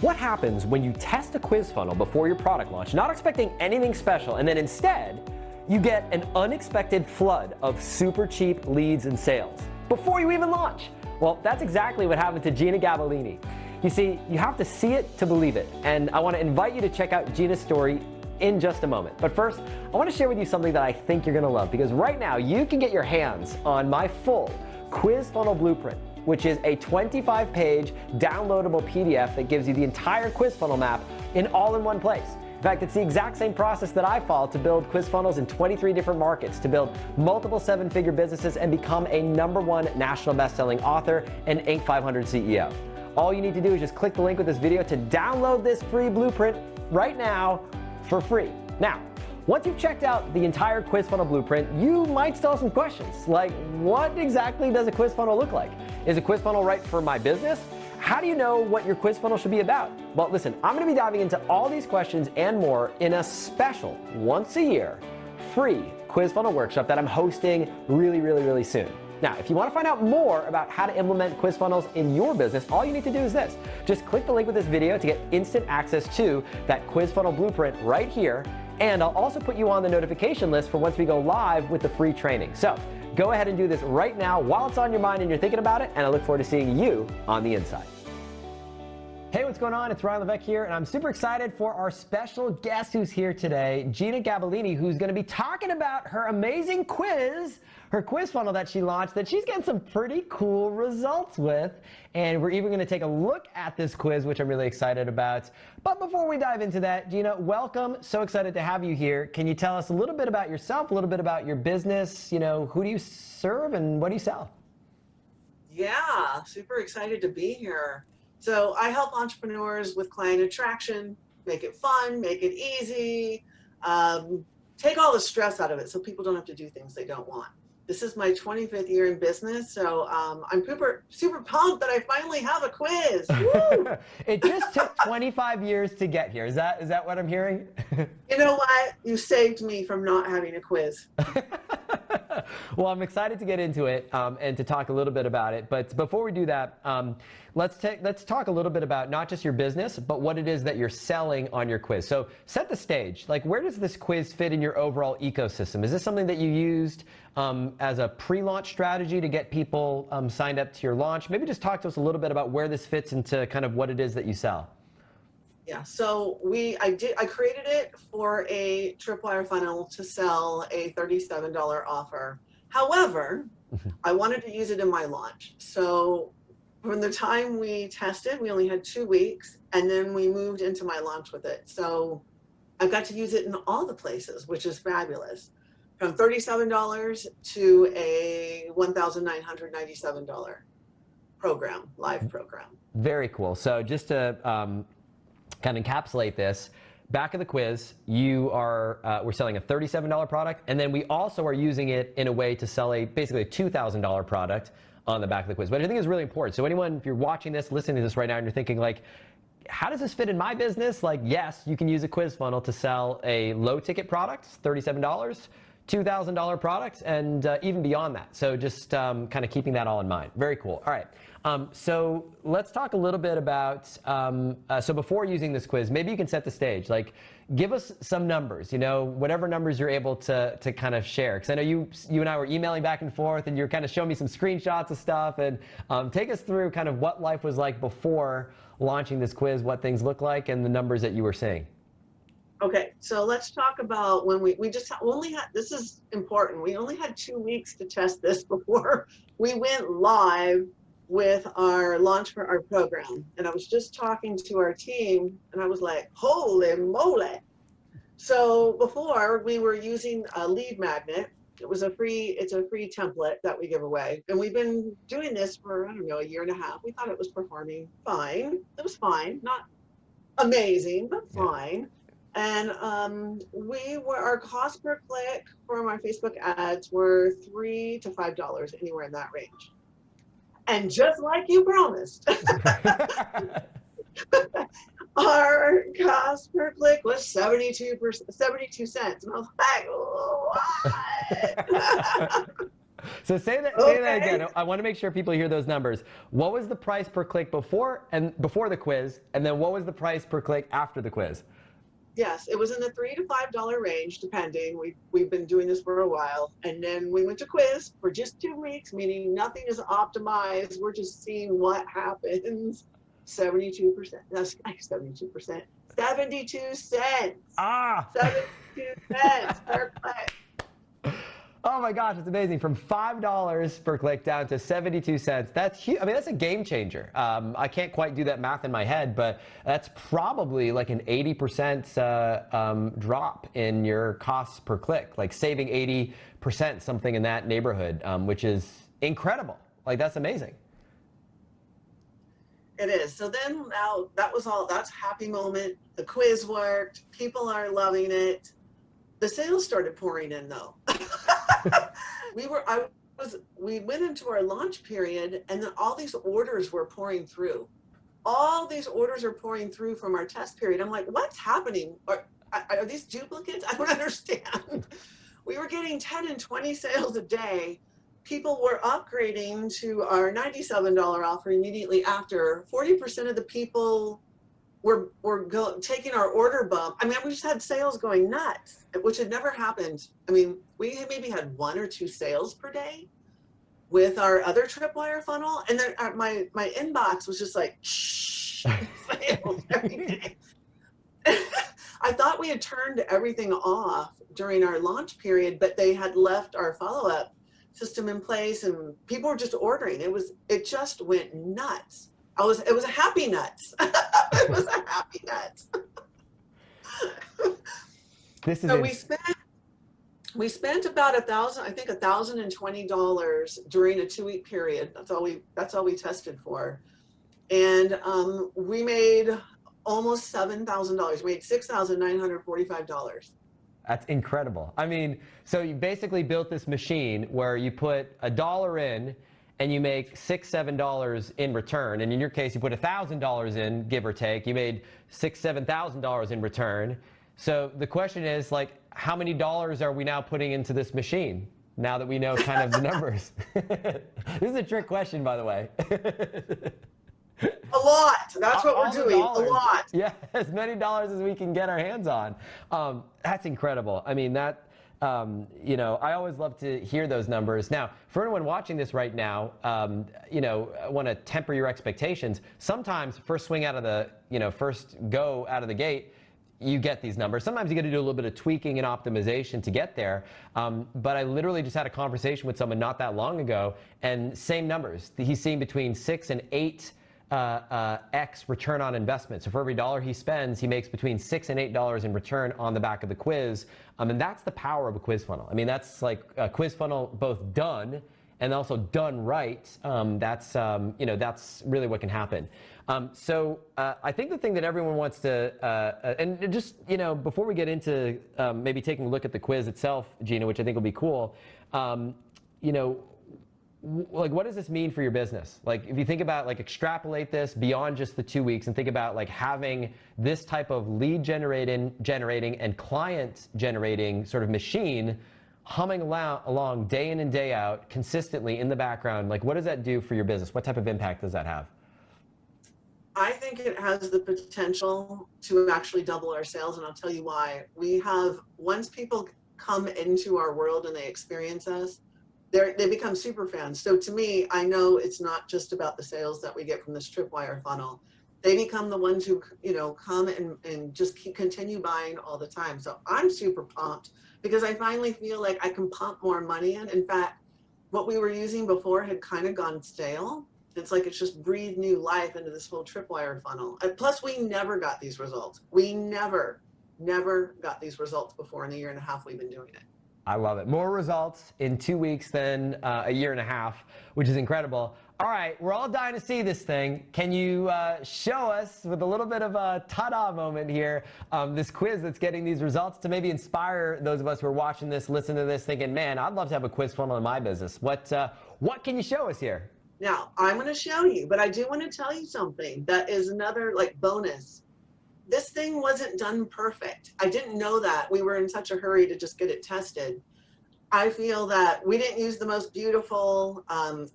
What happens when you test a quiz funnel before your product launch, not expecting anything special, and then instead, you get an unexpected flood of super cheap leads and sales before you even launch? Well, that's exactly what happened to Gina Gabellini. You see, you have to see it to believe it, and I want to invite you to check out Gina's story in just a moment. But first, I want to share with you something that I think you're going to love, because right now you can get your hands on my full quiz funnel blueprint, which is a 25-page downloadable PDF that gives you the entire quiz funnel map in all in one place. In fact, it's the exact same process that I followed to build quiz funnels in 23 different markets, to build multiple seven-figure businesses and become a #1 national best-selling author and Inc. 500 CEO. All you need to do is just click the link with this video to download this free blueprint right now for free. Now, once you've checked out the entire quiz funnel blueprint, you might still have some questions, like what exactly does a quiz funnel look like? Is a quiz funnel right for my business? How do you know what your quiz funnel should be about? Well, listen, I'm going to be diving into all these questions and more in a special, once a year, free quiz funnel workshop that I'm hosting really soon. Now, if you want to find out more about how to implement quiz funnels in your business, all you need to do is this. Just click the link with this video to get instant access to that quiz funnel blueprint right here. And I'll also put you on the notification list for once we go live with the free training. So go ahead and do this right now while it's on your mind and you're thinking about it, and I look forward to seeing you on the inside. Hey, what's going on? It's Ryan Levesque here, and I'm super excited for our special guest who's here today, Gina Gabellini, who's going to be talking about her amazing quiz, her quiz funnel that she launched that she's getting some pretty cool results with. And we're even going to take a look at this quiz, which I'm really excited about. But before we dive into that, Gina, welcome. So excited to have you here. Can you tell us a little bit about yourself, a little bit about your business? You know, who do you serve and what do you sell? Yeah, super excited to be here. So I help entrepreneurs with client attraction, make it fun, make it easy, take all the stress out of it so people don't have to do things they don't want. This is my 25th year in business, so I'm super pumped that I finally have a quiz. Woo! It just took 25 years to get here. Is that what I'm hearing? You know what? You saved me from not having a quiz. Well, I'm excited to get into it and to talk a little bit about it. But before we do that, let's talk a little bit about not just your business, but what it is that you're selling on your quiz. So set the stage. Like, where does this quiz fit in your overall ecosystem? Is this something that you used as a pre-launch strategy to get people signed up to your launch? Maybe just talk to us a little bit about where this fits into kind of what it is that you sell. Yeah, so I created it for a tripwire funnel to sell a $37 offer. However, I wanted to use it in my launch. So from the time we tested, we only had 2 weeks, and then we moved into my launch with it. So I've got to use it in all the places, which is fabulous. From $37 to a $1,997 program, live program. Very cool. So just to kind of encapsulate this, back of the quiz, we're selling a $37 product, and then we also are using it in a way to sell basically a $2,000 product on the back of the quiz. But I think it's really important. So anyone, if you're watching this, listening to this right now, and you're thinking like, how does this fit in my business? Like, yes, you can use a quiz funnel to sell a low ticket product, $37, $2,000 products, and even beyond that. So just kind of keeping that all in mind. Very cool. All right. So let's talk a little bit about, so before using this quiz, maybe you can set the stage. Like, give us some numbers, you know, whatever numbers you're able to kind of share. Because I know you and I were emailing back and forth, and you're kind of showing me some screenshots of stuff. And take us through kind of what life was like before launching this quiz, what things look like, and the numbers that you were seeing. Okay, so let's talk about when we only had, this is important, we only had 2 weeks to test this before we went live with our launch for our program. And I was just talking to our team, and I was like, holy moly. So before, we were using a lead magnet. It's a free template that we give away. And we've been doing this for, I don't know, a year and a half. We thought it was performing fine. It was fine, not amazing, but fine. And our cost per click for my Facebook ads were $3 to $5, anywhere in that range. And just like you promised, our cost per click was 72 cents. And I was like, what? So say that again. I want to make sure people hear those numbers. What was the price per click before the quiz, and then what was the price per click after the quiz? Yes, it was in the $3 to $5 range, depending. We've been doing this for a while, and then we went to quiz for just 2 weeks, meaning nothing is optimized. We're just seeing what happens. 72%. That's 72%. 72 cents. 72 cents per click. Oh my gosh, it's amazing. From $5 per click down to 72 cents. That's huge. I mean, that's a game changer. I can't quite do that math in my head, but that's probably like an 80% drop in your costs per click, like saving 80%, something in that neighborhood, which is incredible. Like, that's amazing. It is. So then now that's a happy moment. The quiz worked. People are loving it. The sales started pouring in though. We went into our launch period, and then all these orders were pouring through. All these orders are pouring through from our test period. I'm like, what's happening? Are these duplicates? I don't understand. We were getting 10 and 20 sales a day. People were upgrading to our $97 offer immediately after. 40% of the people were taking our order bump. I mean, we just had sales going nuts, which had never happened. I mean, we maybe had 1 or 2 sales per day with our other Tripwire funnel. And then my inbox was just like, shh, sales every day. I thought we had turned everything off during our launch period, but they had left our follow-up system in place and people were just ordering. It just went nuts. It was a happy nuts. It was a happy nuts. So we spent about $1,020 during a 2-week period. That's all we tested for. And we made almost $7,000. We made $6,945. That's incredible. I mean, so you basically built this machine where you put $1 in and you make $6, $7 in return. And in your case, you put $1,000 in, give or take. You made $6,000, $7,000 in return. So the question is, like, how many dollars are we now putting into this machine now that we know kind of the numbers? This is a trick question, by the way. A lot. That's what we're doing. A lot. Yeah, as many dollars as we can get our hands on. That's incredible. I mean, that, you know, I always love to hear those numbers. Now, for anyone watching this right now, you know, I want to temper your expectations. Sometimes first swing out of the, you know, first go out of the gate, you get these numbers. Sometimes you got to do a little bit of tweaking and optimization to get there. But I literally just had a conversation with someone not that long ago, and same numbers. He's seeing between 6 and 8 X return on investment. So for every dollar he spends, he makes between $6 and $8 in return on the back of the quiz. And that's the power of a quiz funnel. I mean, that's like a quiz funnel both done and also done right. That's you know, that's really what can happen. So I think the thing that everyone wants to, and just, you know, before we get into maybe taking a look at the quiz itself, Gina, which I think will be cool, you know, like, what does this mean for your business? Like, if you think about, like, extrapolate this beyond just the 2 weeks and think about, like, having this type of lead generating and client generating sort of machine humming along day in and day out consistently in the background, like, what does that do for your business? What type of impact does that have? I think it has the potential to actually double our sales, and I'll tell you why. We have, once people come into our world and they experience us, they become super fans. So to me, I know it's not just about the sales that we get from this Tripwire funnel. They become the ones who, you know, come and just continue buying all the time. So I'm super pumped because I finally feel like I can pump more money in. In fact, what we were using before had kind of gone stale. It's like it's just breathed new life into this whole Tripwire funnel. And plus, we never got these results. We never got these results before in the 1.5 years we've been doing it. I love it. More results in 2 weeks than a 1.5 years, which is incredible. All right, we're all dying to see this thing. Can you show us, with a little bit of a ta-da moment here, this quiz that's getting these results to maybe inspire those of us who are watching this, listening to this, thinking, man, I'd love to have a quiz funnel in my business. What can you show us here? Now, I'm going to show you, but I do want to tell you something that is another, like, bonus. This thing wasn't done perfect. I didn't know that. We were in such a hurry to just get it tested. I feel that we didn't use the most beautiful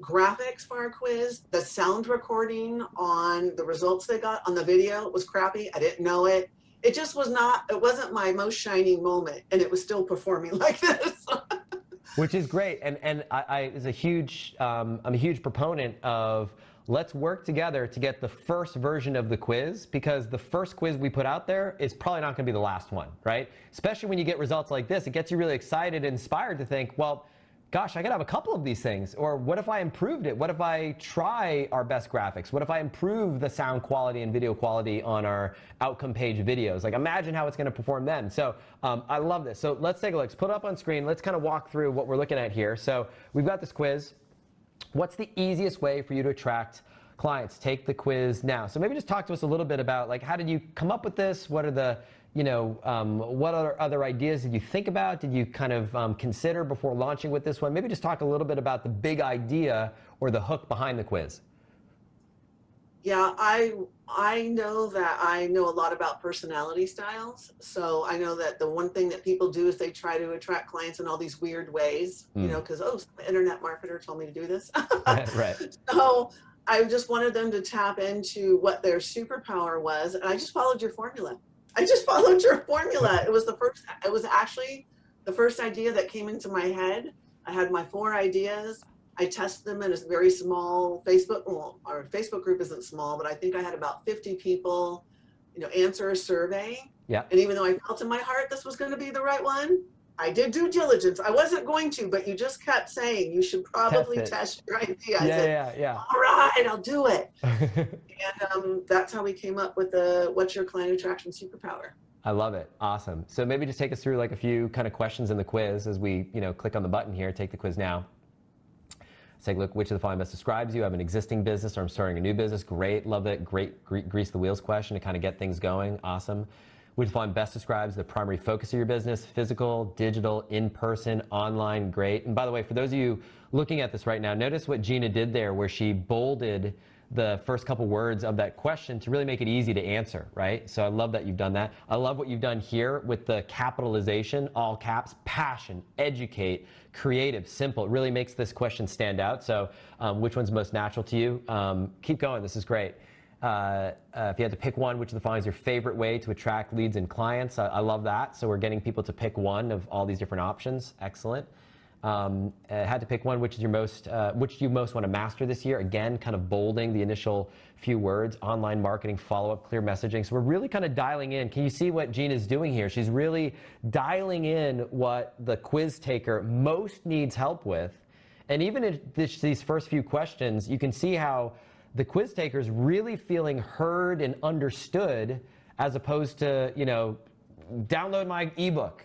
graphics for our quiz. The sound recording on the results they got on the video was crappy. I didn't know it. It just was not, it wasn't my most shining moment, and it was still performing like this. Which is great, and I'm a huge proponent of let's work together to get the first version of the quiz, because the first quiz we put out there is probably not going to be the last one, right? Especially when you get results like this, it gets you really excited and inspired to think, well, gosh, I could have a couple of these things. Or what if I improved it? What if I try our best graphics? What if I improve the sound quality and video quality on our outcome page videos? Like, imagine how it's going to perform then. So I love this. So let's take a look. Let's put it up on screen. Let's kind of walk through what we're looking at here. So we've got this quiz. What's the easiest way for you to attract clients? Take the quiz now. So maybe just talk to us a little bit about, like, how did you come up with this? What are the what other ideas did you think about? Did you kind of consider before launching with this one? Maybe just talk a little bit about the big idea or the hook behind the quiz. Yeah, I know that I know a lot about personality styles. So I know that the one thing that people do is they try to attract clients in all these weird ways, you know, because, oh, some internet marketer told me to do this. Right. So I just wanted them to tap into what their superpower was. And I just followed your formula. I just followed your formula. It was actually the first idea that came into my head. I had my 4 ideas. I tested them in a very small Facebook, well, our Facebook group isn't small, but I think I had about 50 people, you know, answer a survey. Yeah. And even though I felt in my heart this was going to be the right one, I did due diligence. I wasn't going to, but you just kept saying you should probably test your idea. I said, yeah. All right, I'll do it. And that's how we came up with the What's Your Client Attraction Superpower. I love it. Awesome. So maybe just take us through like a few kind of questions in the quiz as we, click on the button here, take the quiz now. Let's take a look. Which of the following best describes you? I have an existing business or I'm starting a new business. Great. Love it. Great. Grease the wheels question to kind of get things going. Awesome. Which of the following best describes the primary focus of your business? Physical, digital, in-person, online. Great. And by the way, for those of you looking at this right now, notice what Gina did there where she bolded the first couple words of that question to really make it easy to answer, right? So I love that you've done that. I love what you've done here with the capitalization, all caps, passion, educate, creative, simple. It really makes this question stand out. So which one's most natural to you? Keep going. This is great. If you had to pick one, which of the following is your favorite way to attract leads and clients? I love that. So we're getting people to pick one of all these different options. Excellent. Had to pick one, which do you most want to master this year? Again, kind of bolding the initial few words: online marketing, follow-up, clear messaging. So we're really kind of dialing in. Can you see what Gina's doing here? She's really dialing in what the quiz taker most needs help with. And even in these first few questions, you can see how the quiz taker is really feeling heard and understood, as opposed to, download my ebook,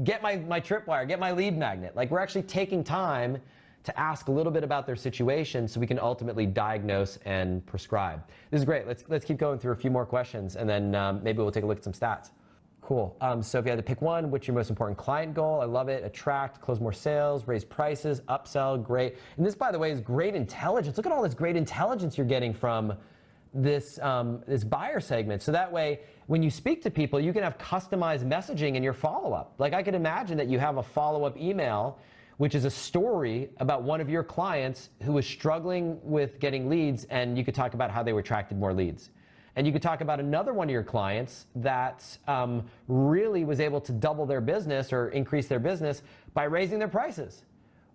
get my tripwire, get my lead magnet. Like, we're actually taking time to ask a little bit about their situation so we can ultimately diagnose and prescribe. This is great. Let's keep going through a few more questions, and then maybe we'll take a look at some stats. Cool. So if you had to pick one, what's your most important client goal? I love it. Attract, close more sales, raise prices, upsell. Great. And this, by the way, is great intelligence. Look at all this great intelligence you're getting from this buyer segment. So that way, when you speak to people, you can have customized messaging in your follow-up. Like, I could imagine that you have a follow-up email, which is a story about one of your clients who was struggling with getting leads, and you could talk about how they attracted more leads. And you could talk about another one of your clients that really was able to double their business or increase their business by raising their prices,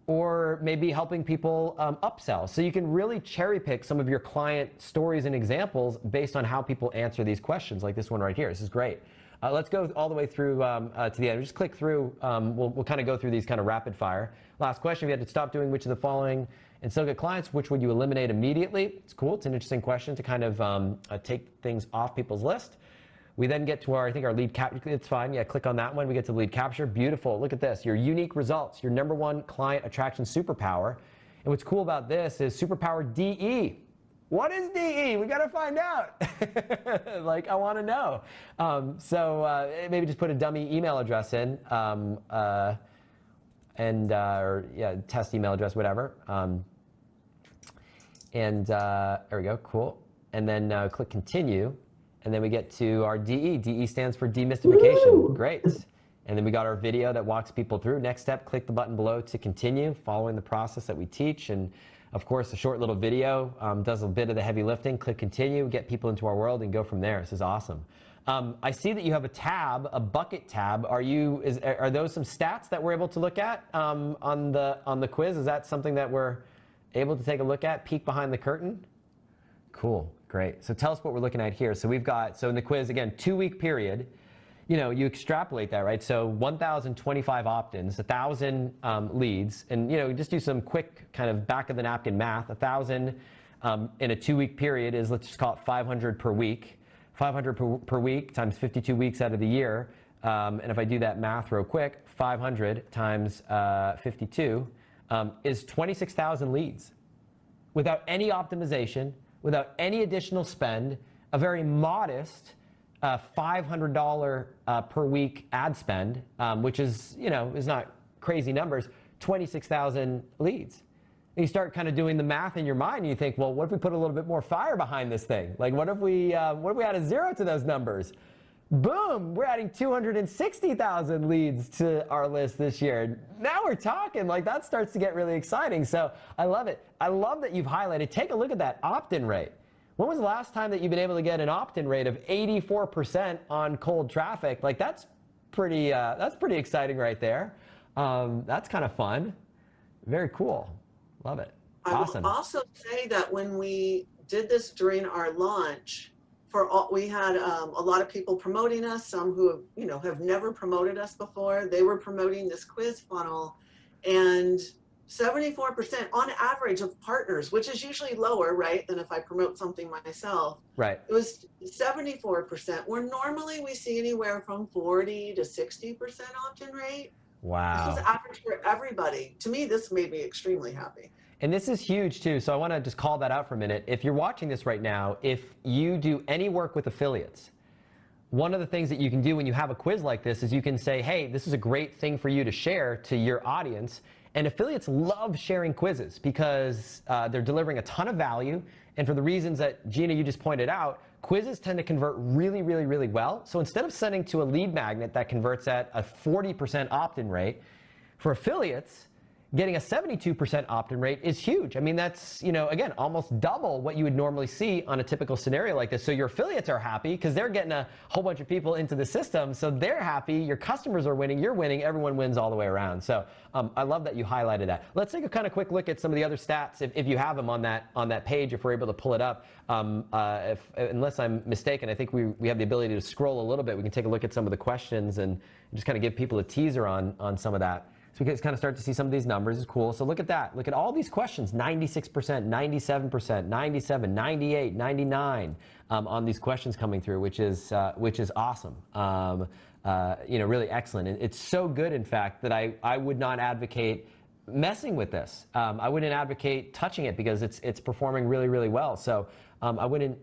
or maybe helping people upsell. So you can really cherry pick some of your client stories and examples based on how people answer these questions, like this one right here. This is great. Let's go all the way through to the end. Just click through. We'll kind of go through these kind of rapid fire. Last question, if you had to stop doing which of the following and still get clients, which would you eliminate immediately? It's cool. It's an interesting question to kind of take things off people's list. We then get to our lead capture. It's fine. Yeah, click on that one. We get to lead capture. Beautiful. Look at this. Your unique results, your #1 client attraction superpower. And what's cool about this is superpower DE. What is DE? We got to find out. Like, I want to know. Maybe just put a dummy email address in, or test email address, whatever. There we go. Cool. And then click continue. And then we get to our DE. DE stands for demystification. Great. And then we got our video that walks people through. Next step, click the button below to continue following the process that we teach. And of course, a short little video does a bit of the heavy lifting. Click continue, get people into our world, and go from there. This is awesome. I see that you have a tab, a bucket tab. Are those some stats that we're able to look at on the quiz? Is that something that we're able to take a look at, peek behind the curtain? Cool, great. So tell us what we're looking at here. So we've got, so in the quiz, again, 2-week period. You know, you extrapolate that, right? So 1,025 opt-ins, 1,000 leads, and you know, just do some quick kind of back of the napkin math. 1,000 in a 2-week period is, let's just call it 500 per week. 500 per week times 52 weeks out of the year. And if I do that math real quick, 500 times 52 is 26,000 leads. Without any optimization, without any additional spend, a very modest $500 per week ad spend, which is, you know, is not crazy numbers, 26,000 leads. And you start kind of doing the math in your mind and you think, well, what if we put a little bit more fire behind this thing? Like, what if we add a 0 to those numbers? Boom, we're adding 260,000 leads to our list this year. Now we're talking, like that starts to get really exciting. So I love it. I love that you've highlighted, take a look at that opt-in rate. When was the last time that you've been able to get an opt-in rate of 84% on cold traffic? Like that's pretty exciting right there. That's kind of fun. Very cool. Love it. Awesome. I will also say that when we did this during our launch, we had a lot of people promoting us, some who have never promoted us before. They were promoting this quiz funnel, and 74% on average of partners, which is usually lower, right, than if I promote something myself. Right. It was 74%, where normally we see anywhere from 40 to 60% opt-in rate. Wow. This is average for everybody. To me, this made me extremely happy. And this is huge too, so I want to just call that out for a minute. If you're watching this right now, if you do any work with affiliates, one of the things that you can do when you have a quiz like this is you can say, hey, this is a great thing for you to share to your audience. And affiliates love sharing quizzes because they're delivering a ton of value. And for the reasons that Gina, you just pointed out, quizzes tend to convert really, really, really well. So instead of sending to a lead magnet that converts at a 40% opt-in rate, for affiliates, getting a 72% opt-in rate is huge. I mean, that's, again, almost double what you would normally see on a typical scenario like this. So your affiliates are happy because they're getting a whole bunch of people into the system. So they're happy, your customers are winning, you're winning, everyone wins all the way around. So I love that you highlighted that. Let's take a kind of quick look at some of the other stats if you have them on that page, if we're able to pull it up. Unless I'm mistaken, I think we have the ability to scroll a little bit. We can take a look at some of the questions and just kind of give people a teaser on some of that. So we can kind of start to see some of these numbers. It's cool. So look at that. Look at all these questions, 96%, 97%, 97, 98, 99 on these questions coming through, which is awesome. Really excellent. And it's so good, in fact, that I would not advocate messing with this. I wouldn't advocate touching it because it's performing really, really well. So I wouldn't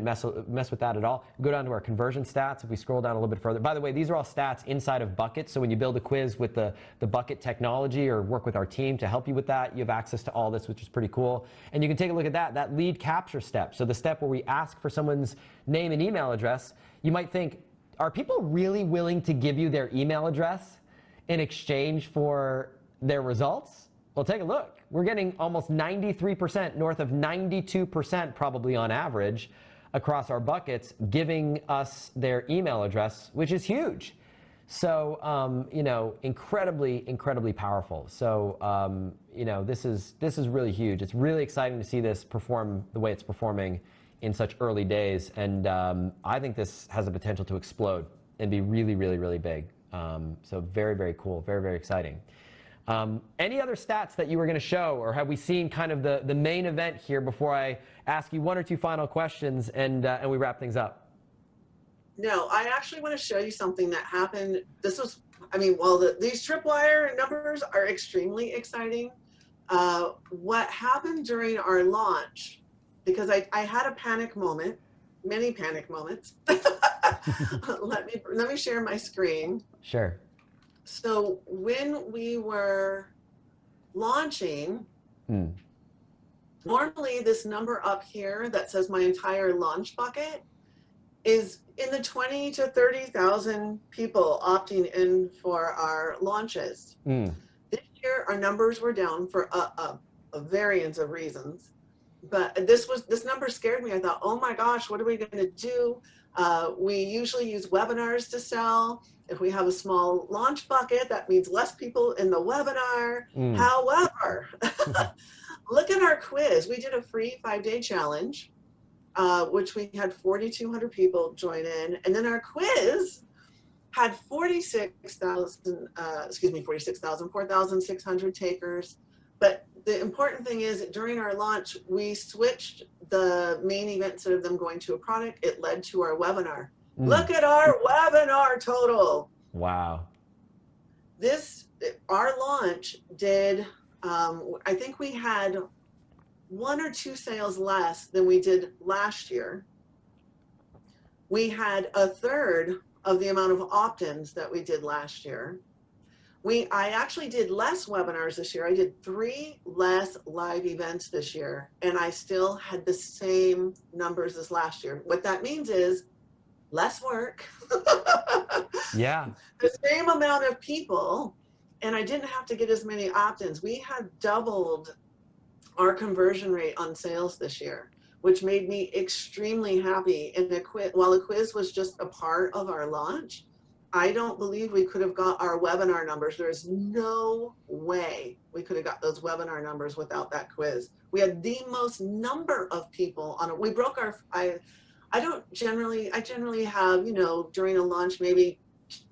mess with that at all. Go down to our conversion stats. If we scroll down a little bit further, by the way, these are all stats inside of Bucket. So when you build a quiz with the Bucket technology or work with our team to help you with that, you have access to all this, which is pretty cool. And you can take a look at that lead capture step. So the step where we ask for someone's name and email address, you might think, are people really willing to give you their email address in exchange for their results? Well, take a look. We're getting almost 93%, north of 92% probably on average across our buckets, giving us their email address, which is huge. So, incredibly, incredibly powerful. So, this is really huge. It's really exciting to see this perform the way it's performing in such early days. And I think this has the potential to explode and be really, really, really big. So very, very cool. Very, very exciting. Any other stats that you were going to show, or have we seen kind of the main event here before I ask you one or two final questions and we wrap things up? No, I actually want to show you something that happened. This was, these Tripwire numbers are extremely exciting. What happened during our launch, because I had a panic moment, many panic moments. Let me share my screen. Sure. So when we were launching, normally this number up here that says my entire launch bucket is in the 20 to 30,000 people opting in for our launches. This year, our numbers were down for a variance of reasons. But this number scared me. I thought, oh my gosh, what are we going to do? We usually use webinars to sell. If we have a small launch bucket, that means less people in the webinar. However, look at our quiz. We did a free 5-day challenge, which we had 4,200 people join in. And then our quiz had 4,600 takers. But the important thing is that during our launch, we switched the main event instead of them going to a product. It led to our webinar. Look at our webinar total. Wow. Our launch did, I think we had 1 or 2 sales less than we did last year. We had a third of the amount of opt-ins that we did last year. I actually did less webinars this year. I did 3 less live events this year, and I still had the same numbers as last year. What that means is less work. Yeah. The same amount of people, and I didn't have to get as many opt-ins. We had doubled our conversion rate on sales this year, which made me extremely happy. And while the quiz was just a part of our launch, I don't believe we could have got our webinar numbers. There's no way we could have got those webinar numbers without that quiz. We had the most number of people on it. We broke our, I generally have, during a launch, maybe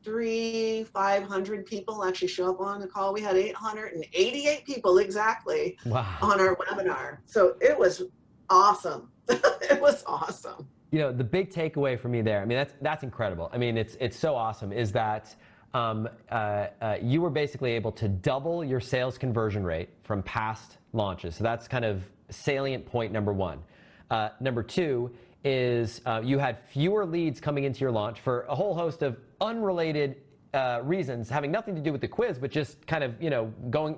500 people actually show up on the call. We had 888 people exactly on our webinar. So it was awesome. It was awesome. The big takeaway for me there, I mean, that's incredible. I mean, it's so awesome, is that you were basically able to double your sales conversion rate from past launches. So that's kind of salient point number 1. Number 2 is you had fewer leads coming into your launch for a whole host of unrelated reasons, having nothing to do with the quiz, but just kind of,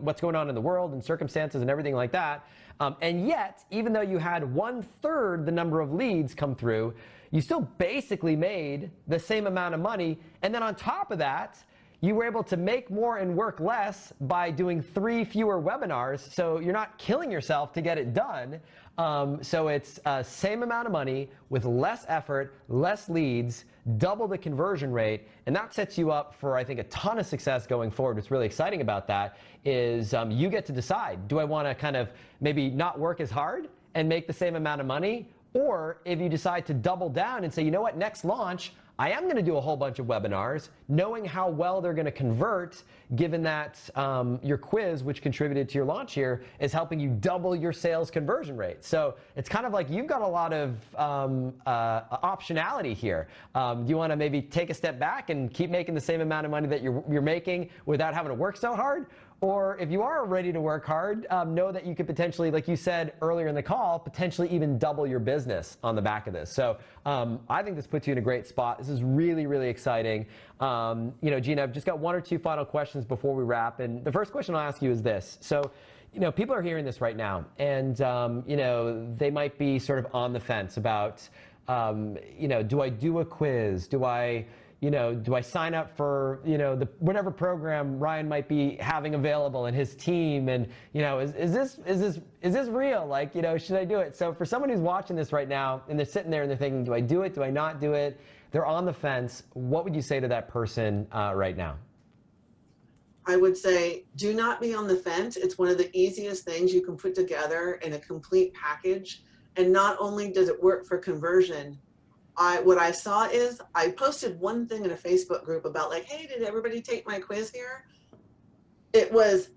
what's going on in the world and circumstances and everything like that. And yet, even though you had 1/3 the number of leads come through, you still basically made the same amount of money. And then on top of that, you were able to make more and work less by doing 3 fewer webinars. So you're not killing yourself to get it done. So it's same amount of money with less effort, less leads, double the conversion rate, and that sets you up for, I think, a ton of success going forward. What's really exciting about that is you get to decide, do I want to kind of maybe not work as hard and make the same amount of money? Or if you decide to double down and say, you know what, next launch, I am going to do a whole bunch of webinars, knowing how well they're going to convert, given that your quiz, which contributed to your launch here, is helping you double your sales conversion rate. So it's kind of like you've got a lot of optionality here. Do you want to maybe take a step back and keep making the same amount of money that you're making without having to work so hard? Or if you are ready to work hard, know that you could potentially, like you said earlier in the call, potentially even double your business on the back of this. So I think this puts you in a great spot. This is really, really exciting. Gina, I've just got 1 or 2 final questions before we wrap. And the first question I'll ask you is this. So, people are hearing this right now, and, they might be sort of on the fence about, do I do a quiz? Do I sign up for, whatever program Ryan might be having available and his team? And, is this real? Like, should I do it? So for someone who's watching this right now and they're sitting there and they're thinking, do I do it? Do I not do it? They're on the fence. What would you say to that person right now? I would say, do not be on the fence. It's one of the easiest things you can put together in a complete package. And not only does it work for conversion, what I saw is I posted one thing in a Facebook group about like, hey, did everybody take my quiz here? It was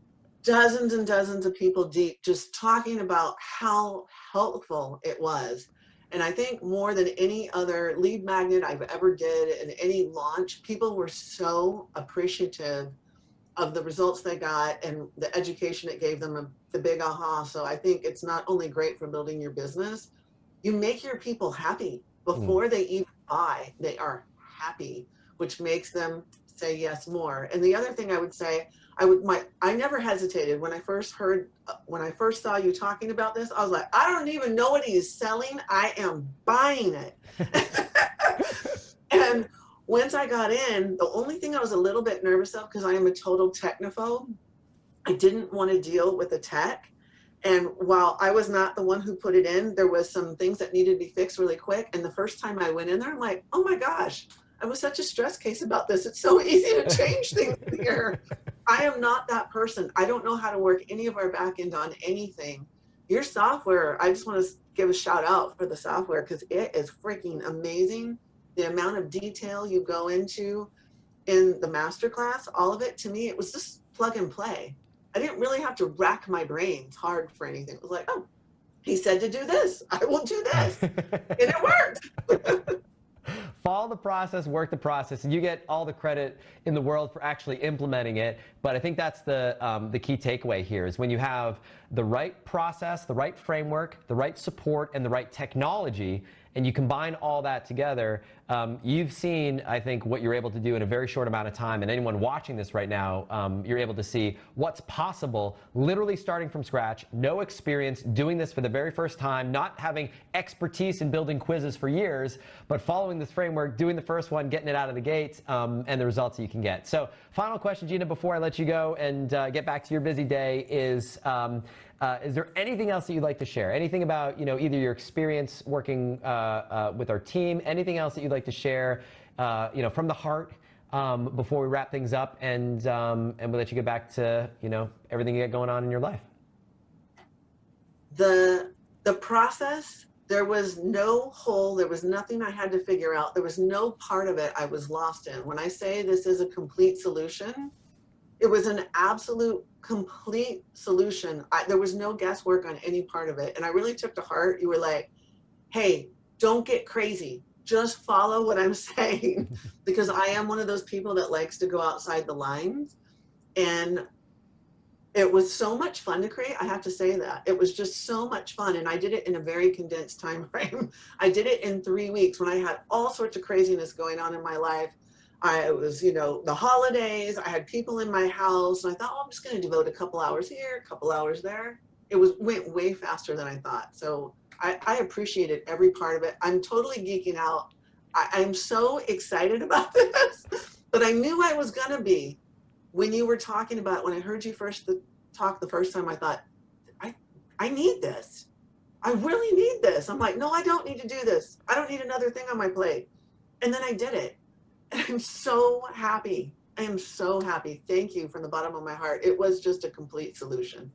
dozens and dozens of people deep just talking about how helpful it was. And I think more than any other lead magnet I've ever did in any launch, people were so appreciative of the results they got and the education it gave them, the big aha. So I think it's not only great for building your business, you make your people happy. Before they even buy, they are happy, which makes them say yes more. And the other thing I would say, I never hesitated when I first saw you talking about this. I was like, I don't even know what he's selling. I am buying it. And once I got in, the only thing I was a little bit nervous of, because I am a total technophobe, I didn't want to deal with the tech. And while I was not the one who put it in, there was some things that needed to be fixed really quick. And the first time I went in there, I'm like, oh my gosh, I was such a stress case about this. It's so easy to change things here. I am not that person. I don't know how to work any of our back end on anything. Your software, I just want to give a shout out for the software because it is freaking amazing. The amount of detail you go into in the masterclass, all of it, to me, it was just plug and play. I didn't really have to rack my brains hard for anything. It was like, oh, he said to do this. I will do this. And it worked. Follow the process, work the process, and you get all the credit in the world for actually implementing it. But I think that's the key takeaway here is when you have the right process, the right framework, the right support, and the right technology, and you combine all that together, you've seen, I think, what you're able to do in a very short amount of time. And anyone watching this right now, you're able to see what's possible, literally starting from scratch, no experience, doing this for the very first time, not having expertise in building quizzes for years, but following this framework, doing the first one, getting it out of the gate, and the results that you can get. So final question, Gina, before I let you go and get back to your busy day is there anything else that you'd like to share? Anything about, either your experience working with our team, anything else that you'd like to share, from the heart before we wrap things up and we'll let you get back to, everything you got going on in your life? The process, there was no hole. There was nothing I had to figure out. There was no part of it I was lost in. When I say this is a complete solution, it was an absolute complete solution. There was no guesswork on any part of it. And I really took to heart. You were like, hey, don't get crazy. Just follow what I'm saying. Because I am one of those people that likes to go outside the lines. And it was so much fun to create. I have to say that. It was just so much fun. And I did it in a very condensed time frame. I did it in 3 weeks when I had all sorts of craziness going on in my life. I was, the holidays, I had people in my house, and I thought, oh, I'm just going to devote a couple hours here, a couple hours there. It went way faster than I thought. So I appreciated every part of it. I'm totally geeking out. I'm so excited about this, but I knew I was going to be. When you were talking about, when I heard you talk the first time, I thought, I need this. I really need this. I'm like, no, I don't need to do this. I don't need another thing on my plate. And then I did it. I'm so happy. I am so happy. Thank you from the bottom of my heart. It was just a complete solution.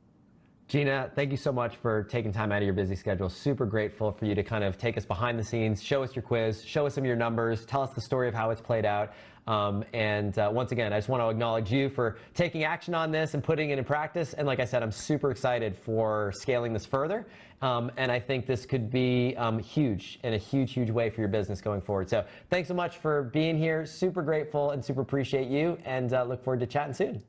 Gina, thank you so much for taking time out of your busy schedule. Super grateful for you to kind of take us behind the scenes, show us your quiz, show us some of your numbers, tell us the story of how it's played out. Once again, I just want to acknowledge you for taking action on this and putting it in practice. And like I said, I'm super excited for scaling this further. And I think this could be huge in a huge, huge way for your business going forward. So thanks so much for being here. Super grateful and super appreciate you, and look forward to chatting soon.